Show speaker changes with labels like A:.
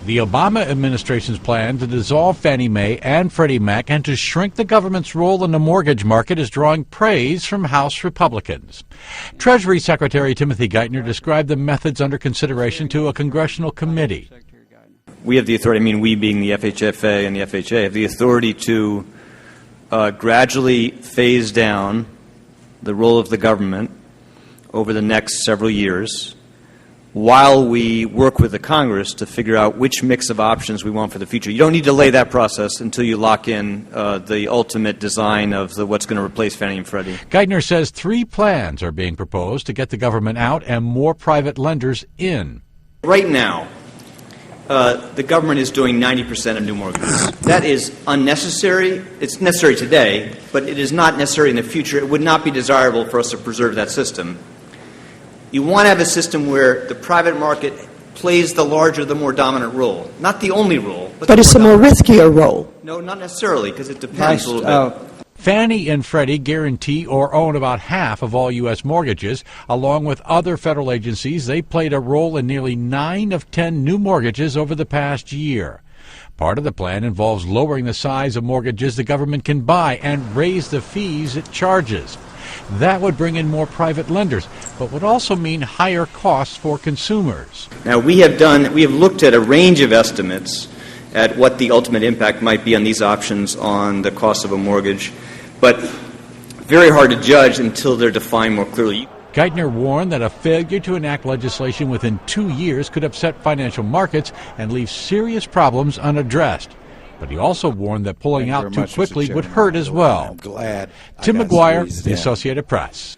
A: The Obama administration's plan to dissolve Fannie Mae and Freddie Mac and to shrink the government's role in the mortgage market is drawing praise from House Republicans. Treasury Secretary Timothy Geithner described the methods under consideration to a congressional committee.
B: We have the authority, we being the FHFA and the FHA, have the authority to gradually phase down the role of the government over the next several years while we work with the Congress to figure out which mix of options we want for the future. You don't need to delay that process until you lock in the ultimate design of what's going to replace Fannie and Freddie.
A: Geithner says 3 plans are being proposed to get the government out and more private lenders in.
B: Right now, the government is doing 90% of new mortgages. That is unnecessary. It's necessary today, but it is not necessary in the future. It would not be desirable for us to preserve that system. You want to have a system where the private market plays the larger, the more dominant role. Not the only role.
C: But it's a more riskier role.
B: No, not necessarily, because it depends a little bit.
A: Fannie and Freddie guarantee or own about half of all U.S. mortgages. Along with other federal agencies, they played a role in nearly 9 of 10 new mortgages over the past year. Part of the plan involves lowering the size of mortgages the government can buy and raise the fees it charges. That would bring in more private lenders, but would also mean higher costs for consumers.
B: Now, we have looked at a range of estimates at what the ultimate impact might be on these options on the cost of a mortgage, but very hard to judge until they're defined more clearly.
A: Geithner warned that a failure to enact legislation within 2 years could upset financial markets and leave serious problems unaddressed. But he also warned that pulling out too quickly would hurt as well.
D: I'm glad.
A: Tim McGuire, The Associated Press.